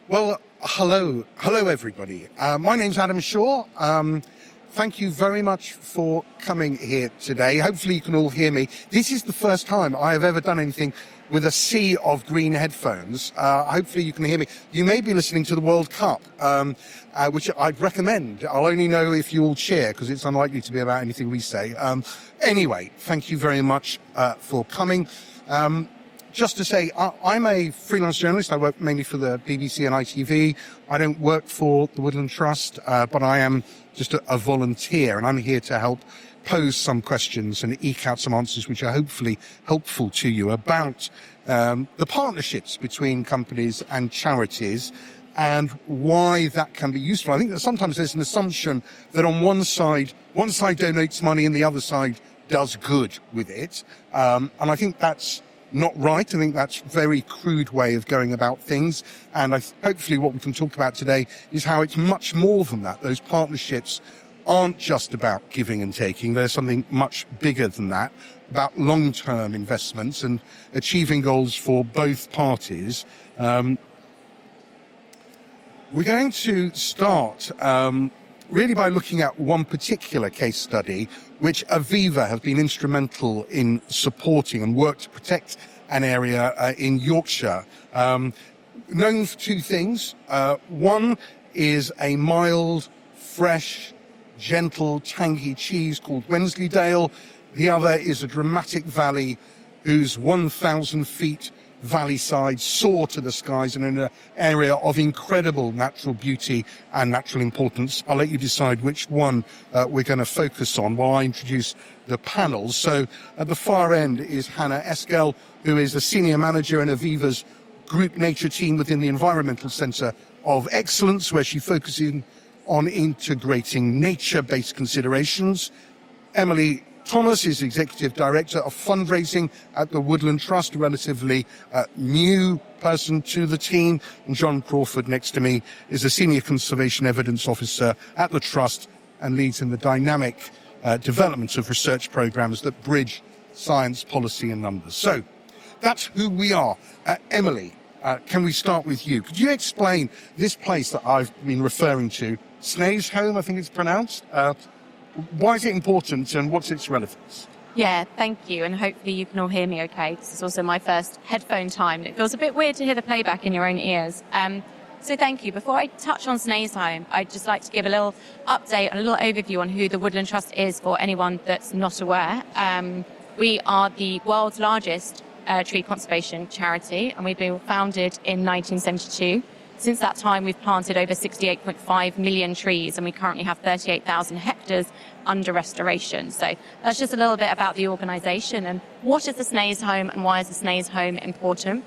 Well, hello everybody. My name's Adam Shaw. Thank you very much for coming here today. Hopefully you can all hear me. This is the first time I have ever done anything with a sea of green headphones. Hopefully you can hear me. You may be listening to the World Cup, which I'd recommend. I'll only know if you all cheer, because it's unlikely to be about anything we say. Anyway, thank you very much for coming. Just to say, I'm a freelance journalist. I work mainly for the BBC and ITV. I don't work for the Woodland Trust, but I am just a volunteer, and I'm here to help pose some questions and eke out some answers which are hopefully helpful to you about the partnerships between companies and charities and why that can be useful. I think that sometimes there's an assumption that on one side donates money and the other side does good with it. And I think that's not right. I think that's a very crude way of going about things. And hopefully what we can talk about today is how it's much more than that. Those partnerships aren't just about giving and taking. There's something much bigger than that, about long-term investments and achieving goals for both parties. We're going to start really by looking at one particular case study, which Aviva have been instrumental in supporting and worked to protect an area in Yorkshire. Known for two things. One is a mild, fresh, gentle, tangy cheese called Wensleydale. The other is a dramatic valley whose 1,000 feet valley sides soar to the skies and in an area of incredible natural beauty and natural importance. I'll let you decide which one we're going to focus on while I introduce the panel. So at the far end is Hannah Eskell, who is a senior manager in Aviva's group nature team within the Environmental Centre of Excellence, where she focuses on integrating nature-based considerations. Emily Thomas is Executive Director of Fundraising at the Woodland Trust, a relatively new person to the team. And John Crawford, next to me, is a Senior Conservation Evidence Officer at the Trust and leads in the dynamic development of research programs that bridge science, policy and numbers. So that's who we are. Emily, can we start with you? Could you explain this place that I've been referring to, Snaysholme, I think it's pronounced? Why is it important and what's its relevance? Yeah, thank you. And hopefully you can all hear me okay. This is also my first headphone time. It feels a bit weird to hear the playback in your own ears. So thank you. Before I touch on Snaysholme, I'd just like to give a little update, a little overview on who the Woodland Trust is for anyone that's not aware. We are the world's largest tree conservation charity, and we've been founded in 1972. Since that time, we've planted over 68.5 million trees, and we currently have 38,000 hectares under restoration. So that's just a little bit about the organisation and what is the Snaysholme and why is the Snaysholme important.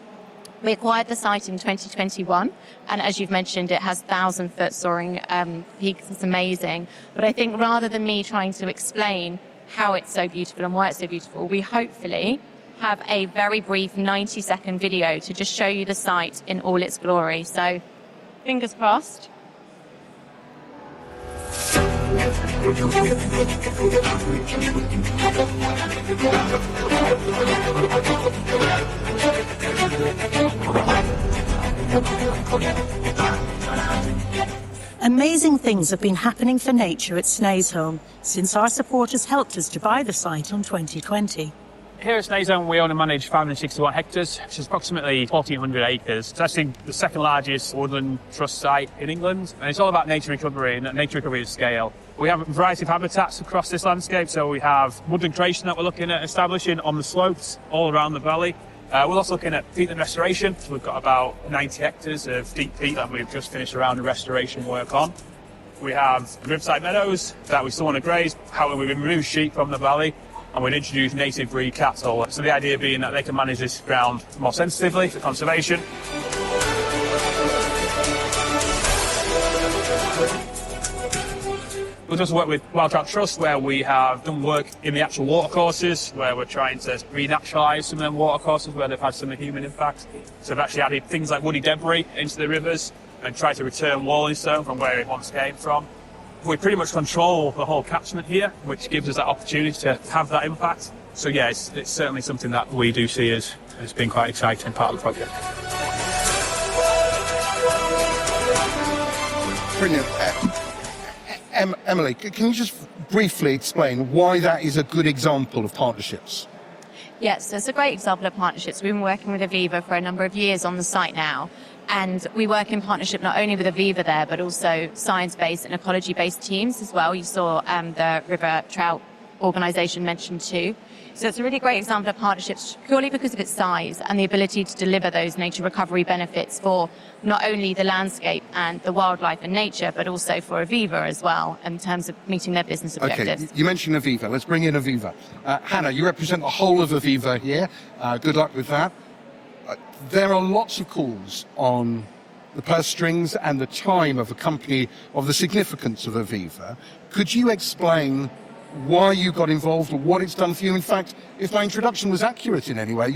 We acquired the site in 2021, and as you've mentioned, it has 1,000-foot soaring peaks. It's amazing. But I think rather than me trying to explain how it's so beautiful and why it's so beautiful, we hopefully have a very brief 90-second video to just show you the site in all its glory. So, fingers crossed. Amazing things have been happening for nature at Snaysholme since our supporters helped us to buy the site in 2020. Here at Snaysholme, we own and manage 561 hectares, which is approximately 1,400 acres. It's actually the second largest woodland trust site in England, and it's all about nature recovery and nature recovery at scale. We have a variety of habitats across this landscape, so we have woodland creation that we're looking at establishing on the slopes all around the valley. We're also looking at peatland restoration. So we've got about 90 hectares of deep peat that we've just finished around the restoration work on. We have riverside meadows that we still want to graze. However, we've removed sheep from the valley, and we'd introduce native breed cattle. So the idea being that they can manage this ground more sensitively for conservation. We've just worked with Wild Trout Trust, where we have done work in the actual watercourses, where we're trying to renaturalise some of them watercourses where they've had some human impact. So we've actually added things like woody debris into the rivers and tried to return walling stone from where it once came from. We pretty much control the whole catchment here, which gives us that opportunity to have that impact. So yeah, it's certainly something that we do see as being quite exciting part of the project. Brilliant. Emily, can you just briefly explain why that is a good example of partnerships? Yes, it's a great example of partnerships. We've been working with Aviva for a number of years on the site now, and we work in partnership not only with Aviva there, but also science-based and ecology-based teams as well. You saw the River Trout organisation mentioned too. So it's a really great example of partnerships purely because of its size and the ability to deliver those nature recovery benefits for not only the landscape and the wildlife and nature, but also for Aviva as well in terms of meeting their business objectives. Okay, you mentioned Aviva. Let's bring in Aviva. Hannah, you represent the whole of Aviva here. Good luck with that. There are lots of calls on the purse strings and the time of a company of the significance of Aviva. Could you explain why you got involved or what it's done for you? In fact, if my introduction was accurate in any way,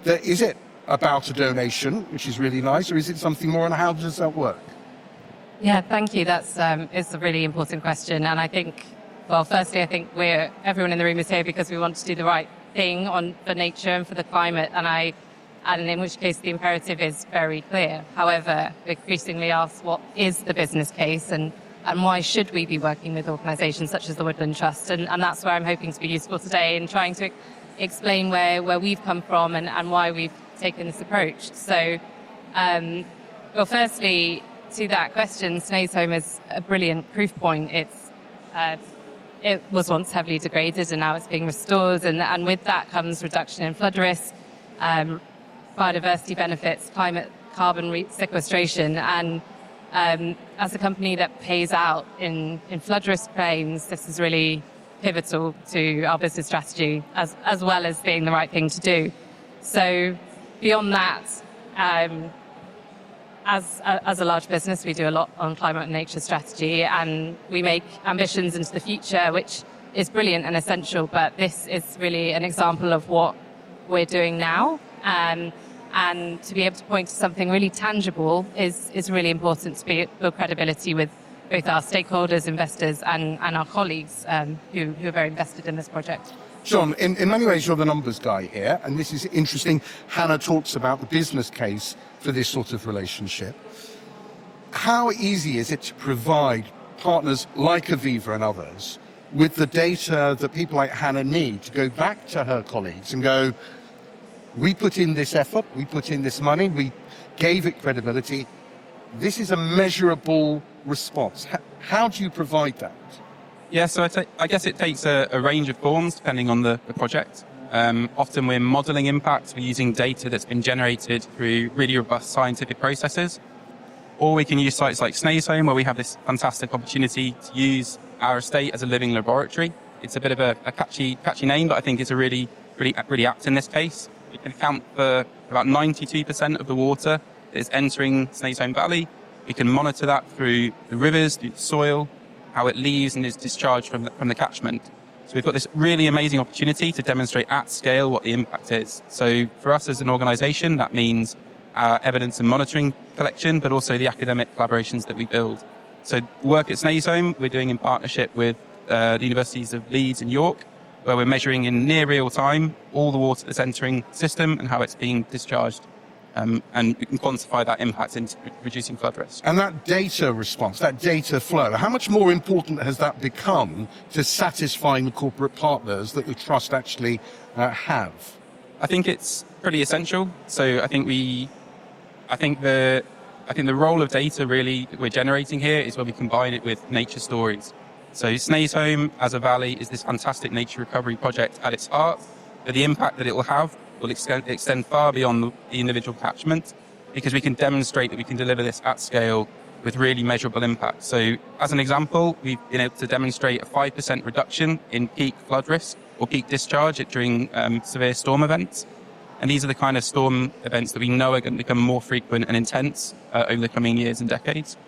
is it about a donation, which is really nice, or is it something more, and how does that work? Yeah, thank you. That's it's a really important question, and I think, well, firstly, I think everyone in the room is here because we want to do the right thing for nature and for the climate, and in which case the imperative is very clear. However, we increasingly ask what is the business case and why should we be working with organisations such as the Woodland Trust? And that's where I'm hoping to be useful today in trying to explain where we've come from and why we've taken this approach. So, well, firstly, to that question, Snaysholm is a brilliant proof point. It was once heavily degraded and now it's being restored. And with that comes reduction in flood risk, biodiversity benefits, carbon sequestration, and as a company that pays out in flood risk claims, this is really pivotal to our business strategy as well as being the right thing to do. So beyond that, as a large business, we do a lot on climate and nature strategy, and we make ambitions into the future, which is brilliant and essential, but this is really an example of what we're doing now. And to be able to point to something really tangible is really important to build credibility with both our stakeholders, investors, and our colleagues who are very invested in this project. John, in many ways, you're the numbers guy here, and this is interesting. Hannah talks about the business case for this sort of relationship. How easy is it to provide partners like Aviva and others with the data that people like Hannah need to go back to her colleagues and go, we put in this effort, we put in this money, we gave it credibility. This is a measurable response. How do you provide that? Yeah, so I guess it takes a range of forms depending on the project. Often we're modelling impact, we're using data that's been generated through really robust scientific processes. Or we can use sites like Snaysholm, where we have this fantastic opportunity to use our estate as a living laboratory. It's a bit of a catchy name, but I think it's a really apt in this case. We can account for about 92% of the water that is entering Snaysholm Valley. We can monitor that through the rivers, through the soil, how it leaves and is discharged from the catchment. So we've got this really amazing opportunity to demonstrate at scale what the impact is. So for us as an organisation, that means our evidence and monitoring collection, but also the academic collaborations that we build. So work at Snaysholm, we're doing in partnership with the universities of Leeds and York, where we're measuring in near real time all the water that's entering the system and how it's being discharged. And we can quantify that impact into reducing flood risk. And that data response, that data flow, how much more important has that become to satisfying the corporate partners that the trust actually have? I think it's pretty essential. So I think the role of data really that we're generating here is where we combine it with nature stories. So Snaysholm as a valley is this fantastic nature recovery project at its heart, but the impact that it will have will extend far beyond the individual catchment, because we can demonstrate that we can deliver this at scale with really measurable impact. So as an example, we've been able to demonstrate a 5% reduction in peak flood risk or peak discharge during severe storm events. And these are the kind of storm events that we know are going to become more frequent and intense over the coming years and decades.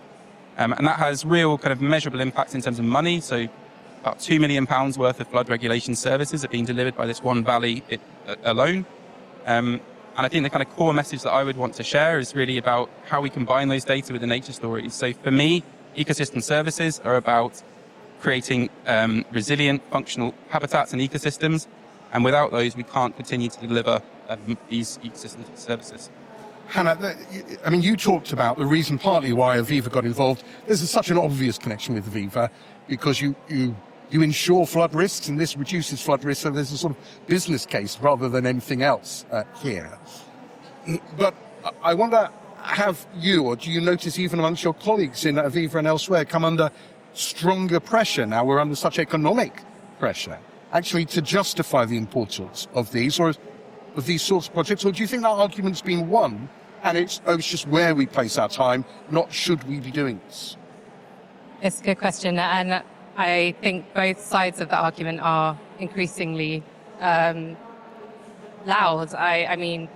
And that has real kind of measurable impacts in terms of money. So about £2 million worth of flood regulation services are being delivered by this one valley alone. And I think the kind of core message that I would want to share is really about how we combine those data with the nature stories. So for me, ecosystem services are about creating resilient, functional habitats and ecosystems. And without those, we can't continue to deliver these ecosystem services. Hannah, I mean, you talked about the reason partly why Aviva got involved. There's such an obvious connection with Aviva because you insure flood risks, and this reduces flood risks, so there's a sort of business case rather than anything else here. But I wonder, have you, or do you notice even amongst your colleagues in Aviva and elsewhere, come under stronger pressure now we're under such economic pressure, actually to justify the importance of these, or of these sorts of projects? Or do you think that argument's been won, and it's just where we place our time, not should we be doing this? It's a good question, and I think both sides of the argument are increasingly loud. I mean,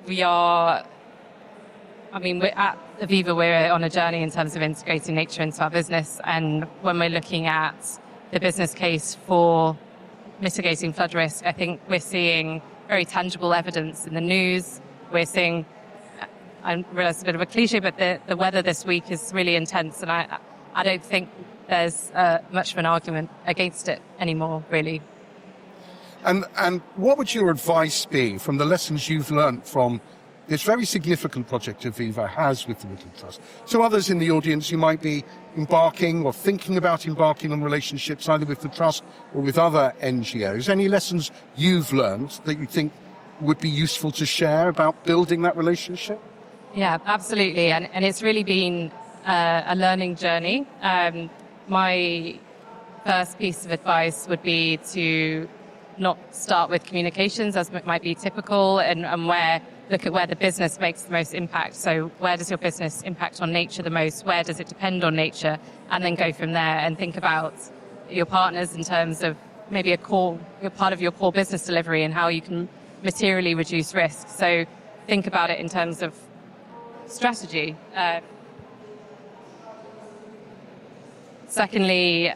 we're at Aviva, we're on a journey in terms of integrating nature into our business, and when we're looking at the business case for mitigating flood risk, I think we're seeing very tangible evidence in the news. We're seeing, I realize it's a bit of a cliche, but the weather this week is really intense, and I don't think there's much of an argument against it anymore, really. And what would your advice be from the lessons you've learned from this very significant project Aviva has with the Woodland Trust? So others in the audience who might be embarking or thinking about embarking on relationships either with the Trust or with other NGOs, any lessons you've learned that you think would be useful to share about building that relationship? Yeah, absolutely. And it's really been a learning journey. My first piece of advice would be to not start with communications, as it might be typical, and look at where the business makes the most impact. So where does your business impact on nature the most? Where does it depend on nature? And then go from there and think about your partners in terms of maybe you're part of your core business delivery and how you can materially reduce risk. So think about it in terms of strategy. Secondly,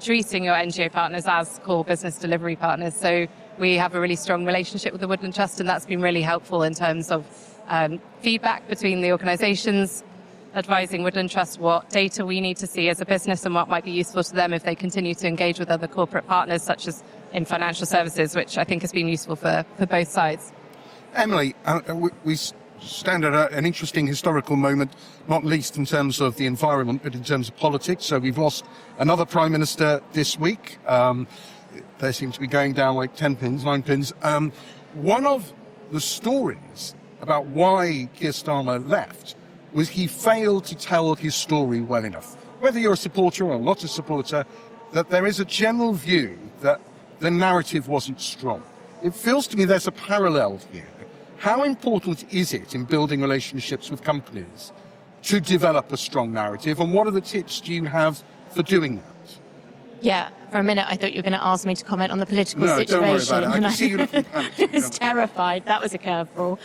treating your NGO partners as core business delivery partners. So we have a really strong relationship with the Woodland Trust, and that's been really helpful in terms of feedback between the organisations, advising Woodland Trust what data we need to see as a business and what might be useful to them if they continue to engage with other corporate partners, such as in financial services, which I think has been useful for both sides. Emily, we stand at an interesting historical moment, not least in terms of the environment, but in terms of politics. So we've lost another Prime Minister this week. They seem to be going down like 9 pins. One of the stories about why Keir Starmer left was he failed to tell his story well enough. Whether you're a supporter or not a supporter, that there is a general view that the narrative wasn't strong. It feels to me there's a parallel here. How important is it in building relationships with companies to develop a strong narrative, and what are the tips do you have for doing that? Yeah, for a minute I thought you were going to ask me to comment on the political situation. No, don't worry about it. I can see you looking I was terrified. That was a curveball.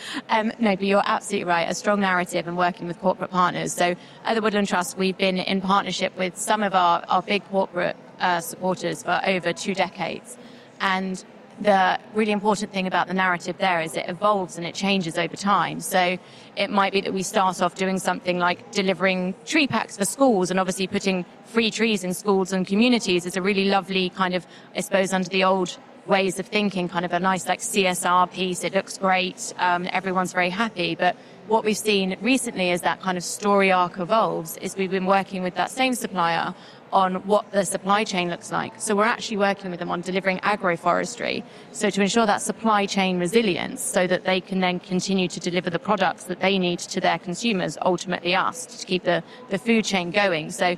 No, but you're absolutely right. A strong narrative and working with corporate partners. So at the Woodland Trust, we've been in partnership with some of our big corporate supporters for over 2 decades. And the really important thing about the narrative there is it evolves and it changes over time. So it might be that we start off doing something like delivering tree packs for schools, and obviously putting free trees in schools and communities is a really lovely kind of, I suppose, under the old ways of thinking, kind of a nice like CSR piece. It looks great. Everyone's very happy. But what we've seen recently as that kind of story arc evolves is we've been working with that same supplier on what the supply chain looks like. So we're actually working with them on delivering agroforestry. So to ensure that supply chain resilience so that they can then continue to deliver the products that they need to their consumers, ultimately us, to keep the food chain going. So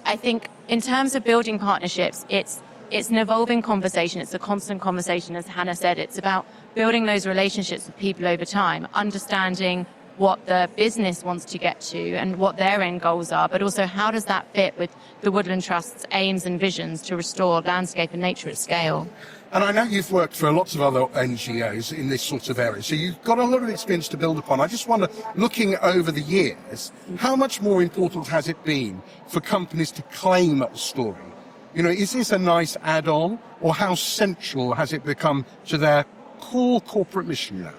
I think in terms of building partnerships, it's an evolving conversation. It's a constant conversation. As Hannah said, it's about building those relationships with people over time, understanding what the business wants to get to and what their end goals are, but also how does that fit with the Woodland Trust's aims and visions to restore landscape and nature at scale. And I know you've worked for lots of other NGOs in this sort of area, so you've got a lot of experience to build upon. I just wonder, looking over the years, how much more important has it been for companies to claim a story? You know, is this a nice add-on, or how central has it become to their core corporate mission now?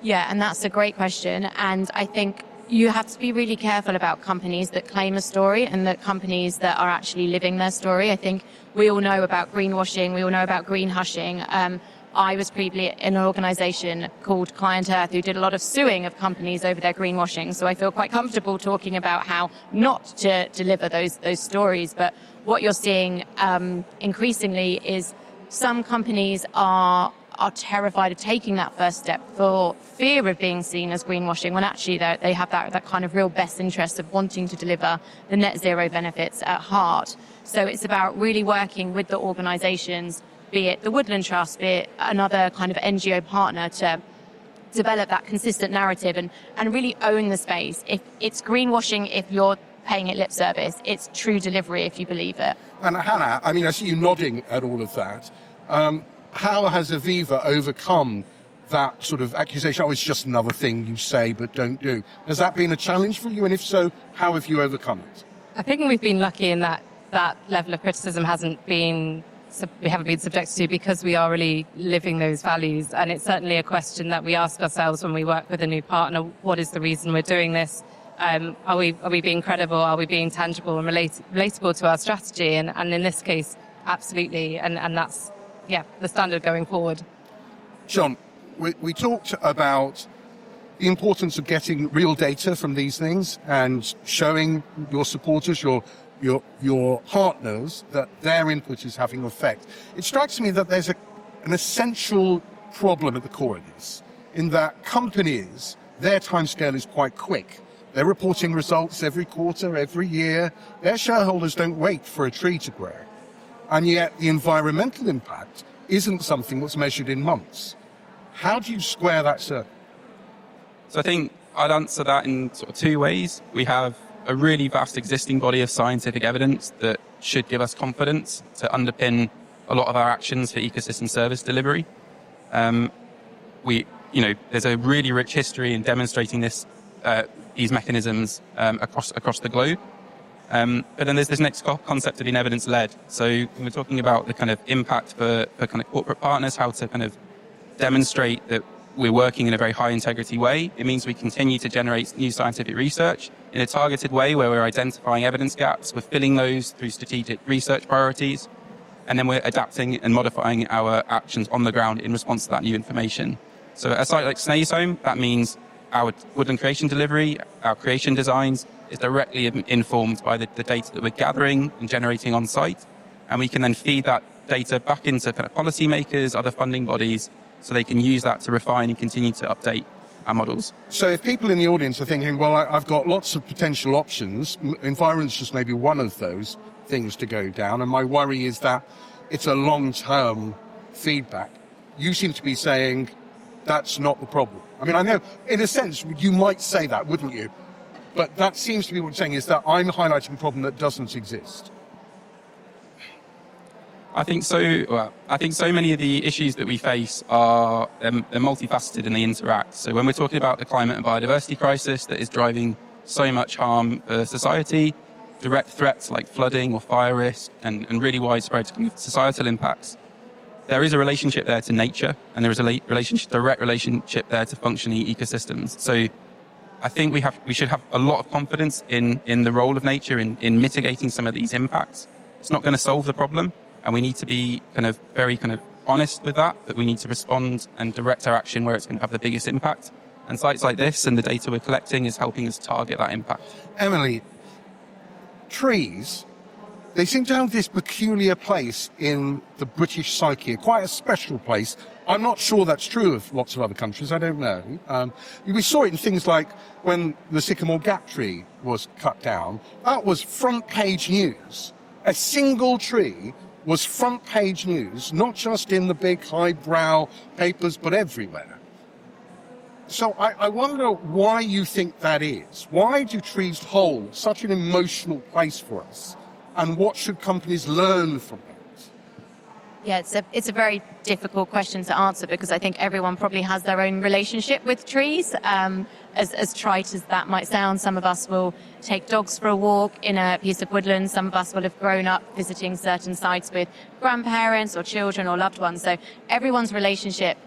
Yeah, and that's a great question. And I think you have to be really careful about companies that claim a story and the companies that are actually living their story. I think we all know about greenwashing, we all know about green hushing, I was previously in an organisation called Client Earth who did a lot of suing of companies over their greenwashing. So I feel quite comfortable talking about how not to deliver those stories. But what you're seeing increasingly is some companies are terrified of taking that first step for fear of being seen as greenwashing, when actually they have that kind of real best interest of wanting to deliver the net zero benefits at heart. So it's about really working with the organisations, be it the Woodland Trust, be it another kind of NGO partner, to develop that consistent narrative and really own the space. If it's greenwashing, if you're paying it lip service, it's true delivery if you believe it. And Hannah, I mean, I see you nodding at all of that. How has Aviva overcome that sort of accusation? Oh, it's just another thing you say but don't do. Has that been a challenge for you? And if so, how have you overcome it? I think we've been lucky in that level of criticism we haven't been subjected to, because we are really living those values. And it's certainly a question that we ask ourselves when we work with a new partner. What is the reason we're doing this? Are we being credible? Are we being tangible and relatable to our strategy? And in this case, absolutely. And that's, the standard going forward. John, we talked about the importance of getting real data from these things and showing your supporters, your partners, that their input is having effect. It strikes me that there's an essential problem at the core of this, in that companies, their timescale is quite quick. They're reporting results every quarter, every year. Their shareholders don't wait for a tree to grow. And yet the environmental impact isn't something that's measured in months. How do you square that circle? So I think I'd answer that in sort of two ways. We have a really vast existing body of scientific evidence that should give us confidence to underpin a lot of our actions for ecosystem service delivery. There's a really rich history in demonstrating these mechanisms across the globe. But then there's this next concept of being evidence-led. So when we're talking about the kind of impact for kind of corporate partners, how to kind of demonstrate that we're working in a very high integrity way, it means we continue to generate new scientific research in a targeted way where we're identifying evidence gaps, we're filling those through strategic research priorities, and then we're adapting and modifying our actions on the ground in response to that new information. So at a site like Snaresholm, that means our woodland creation delivery, our creation designs, is directly informed by the data that we're gathering and generating on site. And we can then feed that data back into kind of policymakers, other funding bodies, so they can use that to refine and continue to update our models. So if people in the audience are thinking, well, I've got lots of potential options, environment's just maybe one of those things to go down, and my worry is that it's a long-term feedback. You seem to be saying that's not the problem. I mean, I know, in a sense, you might say that, wouldn't you? But that seems to be what you're saying, is that I'm highlighting a problem that doesn't exist. I think so. Well, I think so many of the issues that we face are they're multifaceted and they interact. So when we're talking about the climate and biodiversity crisis that is driving so much harm for society, direct threats like flooding or fire risk, and really widespread societal impacts, there is a relationship there to nature, and there is a direct relationship there to functioning ecosystems. So I think we should have a lot of confidence in the role of nature in mitigating some of these impacts. It's not going to solve the problem, and we need to be very honest with that, we need to respond and direct our action where it's going to have the biggest impact. And sites like this and the data we're collecting is helping us target that impact. Emily, trees, they seem to have this peculiar place in the British psyche, quite a special place. I'm not sure that's true of lots of other countries, I don't know. We saw it in things like when the Sycamore Gap tree was cut down. That was front page news. A single tree was front page news, not just in the big highbrow papers, but everywhere. So I wonder why you think that is. Why do trees hold such an emotional place for us? And what should companies learn from it? Yeah, it's a very difficult question to answer, because I think everyone probably has their own relationship with trees. As trite as that might sound, some of us will take dogs for a walk in a piece of woodland. Some of us will have grown up visiting certain sites with grandparents or children or loved ones. So everyone's relationship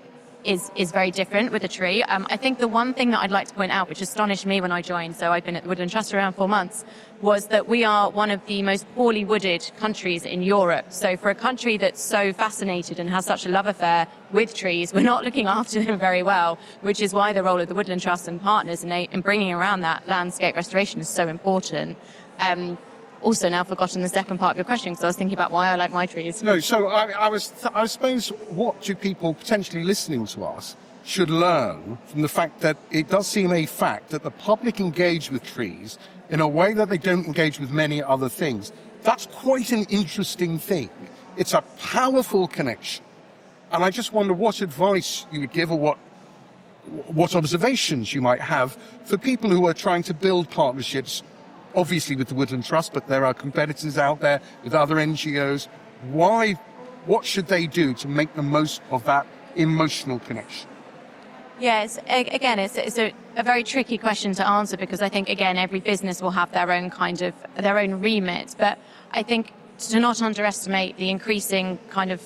is very different with a tree. I think the one thing that I'd like to point out, which astonished me when I joined, so I've been at the Woodland Trust around 4 months, was that we are one of the most poorly wooded countries in Europe. So for a country that's so fascinated and has such a love affair with trees, we're not looking after them very well, which is why the role of the Woodland Trust and partners in bringing around that landscape restoration is so important. Also now forgotten the second part of your question, because I was thinking about why I like my trees. No, so I suppose, what do people potentially listening to us should learn from the fact that it does seem a fact that the public engage with trees in a way that they don't engage with many other things? That's quite an interesting thing. It's a powerful connection. And I just wonder what advice you would give, or what observations you might have for people who are trying to build partnerships, obviously with the Woodland Trust, but there are competitors out there with other NGOs. What should they do to make the most of that emotional connection? Yes, again, it's a very tricky question to answer, because I think, again, every business will have their own their own remit. But I think to not underestimate the increasing kind of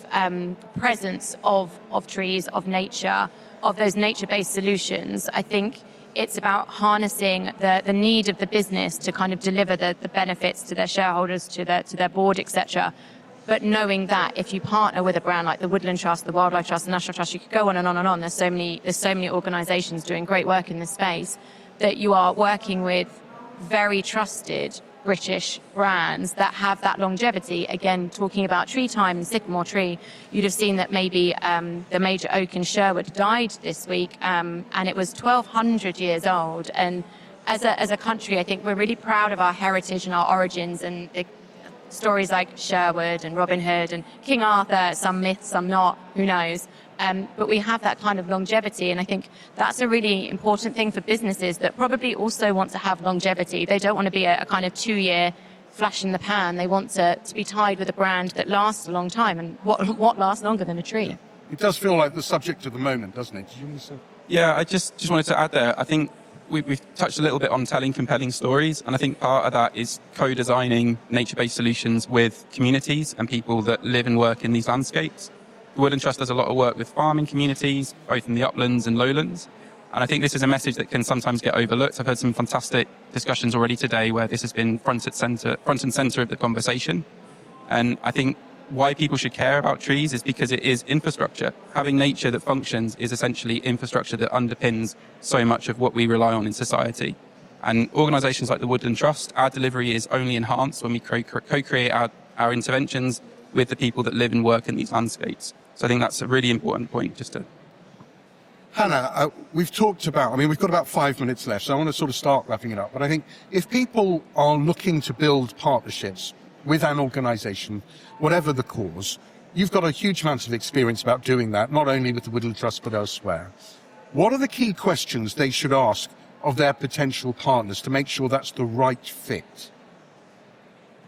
presence of trees, of nature, of those nature-based solutions. I think it's about harnessing the need of the business to kind of deliver the benefits to their shareholders, to their board, etc. But knowing that if you partner with a brand like the Woodland Trust, the Wildlife Trust, the National Trust, you could go on and on and on. There's so many organisations doing great work in this space, that you are working with very trusted British brands that have that longevity. Again, talking about tree time and sycamore tree, you'd have seen that maybe the major oak in Sherwood died this week, and it was 1,200 years old. And as a country, I think we're really proud of our heritage and our origins, and the stories like Sherwood and Robin Hood and King Arthur, some myths, some not, who knows. But we have that kind of longevity, and I think that's a really important thing for businesses that probably also want to have longevity. They don't want to be a kind of 2-year flash in the pan. They want to be tied with a brand that lasts a long time, and what lasts longer than a tree? It does feel like the subject of the moment, doesn't it? Did you want to say? Yeah, I just wanted to add there, I think we've touched a little bit on telling compelling stories, and I think part of that is co-designing nature-based solutions with communities and people that live and work in these landscapes. The Woodland Trust does a lot of work with farming communities, both in the uplands and lowlands. And I think this is a message that can sometimes get overlooked. I've heard some fantastic discussions already today where this has been front and center of the conversation. And I think why people should care about trees is because it is infrastructure. Having nature that functions is essentially infrastructure that underpins so much of what we rely on in society. And organisations like the Woodland Trust, our delivery is only enhanced when we co-create our interventions with the people that live and work in these landscapes. So I think that's a really important point just to... Hannah, we've talked about, we've got about 5 minutes left, so I want to sort of start wrapping it up. But I think if people are looking to build partnerships with an organisation, whatever the cause, you've got a huge amount of experience about doing that, not only with the Woodland Trust, but elsewhere. What are the key questions they should ask of their potential partners to make sure that's the right fit?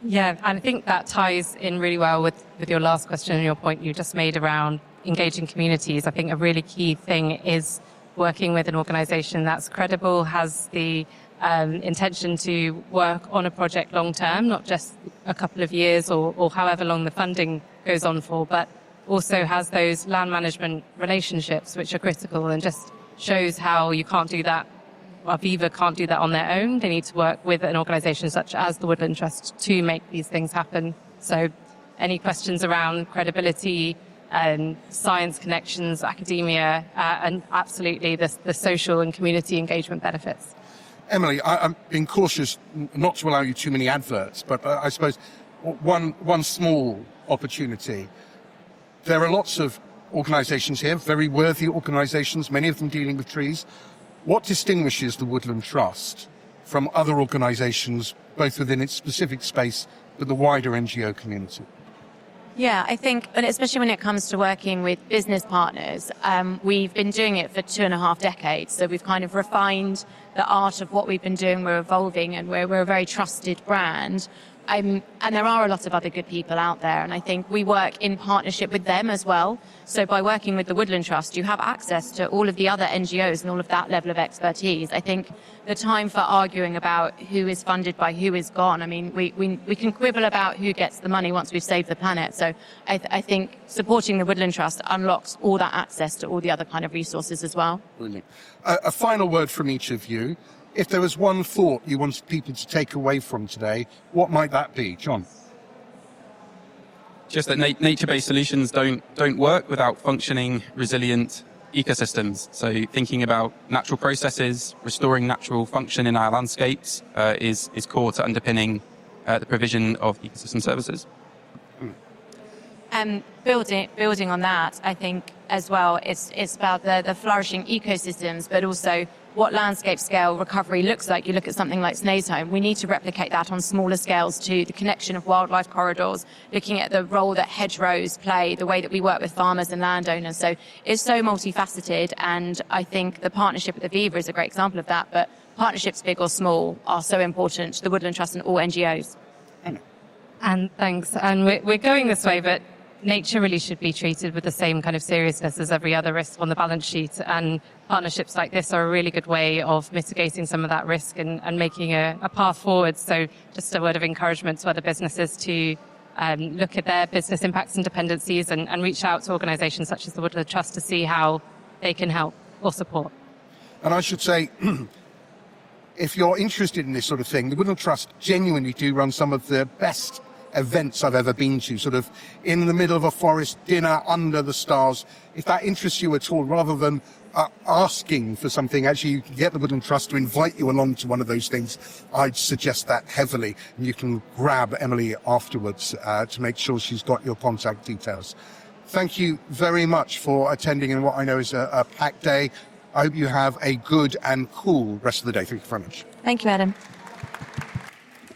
Yeah, and I think that ties in really well with your last question and your point you just made around engaging communities. I think a really key thing is working with an organisation that's credible, has the intention to work on a project long term, not just a couple of years or however long the funding goes on for, but also has those land management relationships which are critical, and just shows how you can't do that. Aviva can't do that on their own. They need to work with an organisation such as the Woodland Trust to make these things happen. So any questions around credibility and science connections, academia, and absolutely the social and community engagement benefits. Emily, I'm being cautious not to allow you too many adverts, but I suppose one small opportunity. There are lots of organisations here, very worthy organisations, many of them dealing with trees. What distinguishes the Woodland Trust from other organisations, both within its specific space, but the wider NGO community? Yeah, I think, and especially when it comes to working with business partners, we've been doing it for 2.5 decades. So we've kind of refined the art of what we've been doing. We're evolving, and we're a very trusted brand. and there are a lot of other good people out there, and I think we work in partnership with them as well. So by working with the Woodland Trust, you have access to all of the other NGOs and all of that level of expertise. I think the time for arguing about who is funded by who is gone. I mean, we can quibble about who gets the money once we've saved the planet. So I think supporting the Woodland Trust unlocks all that access to all the other kind of resources as well. Brilliant. A final word from each of you. If there was one thought you wanted people to take away from today, what might that be? John? Just that nature-based solutions don't work without functioning, resilient ecosystems. So thinking about natural processes, restoring natural function in our landscapes is core to underpinning the provision of ecosystem services. Building on that, I think as well, it's about the flourishing ecosystems, but also what landscape scale recovery looks like. You look at something like Snaysholm, we need to replicate that on smaller scales too, the connection of wildlife corridors, looking at the role that hedgerows play, the way that we work with farmers and landowners. So it's so multifaceted, and I think the partnership with Aviva is a great example of that, but partnerships, big or small, are so important to the Woodland Trust and all NGOs. And thanks. And we're going this way, but nature really should be treated with the same kind of seriousness as every other risk on the balance sheet. And partnerships like this are a really good way of mitigating some of that risk and making a path forward. So just a word of encouragement to other businesses to look at their business impacts and dependencies and reach out to organisations such as the Woodland Trust to see how they can help or support. And I should say, if you're interested in this sort of thing, the Woodland Trust genuinely do run some of the best events I've ever been to, sort of in the middle of a forest, dinner under the stars. If that interests you at all, rather than asking for something, actually you can get the Woodland Trust to invite you along to one of those things. I'd suggest that heavily, and you can grab Emily afterwards to make sure she's got your contact details. Thank you very much for attending in what I know is a packed day. I hope you have a good and cool rest of the day. Thank you very much. Thank you, Adam.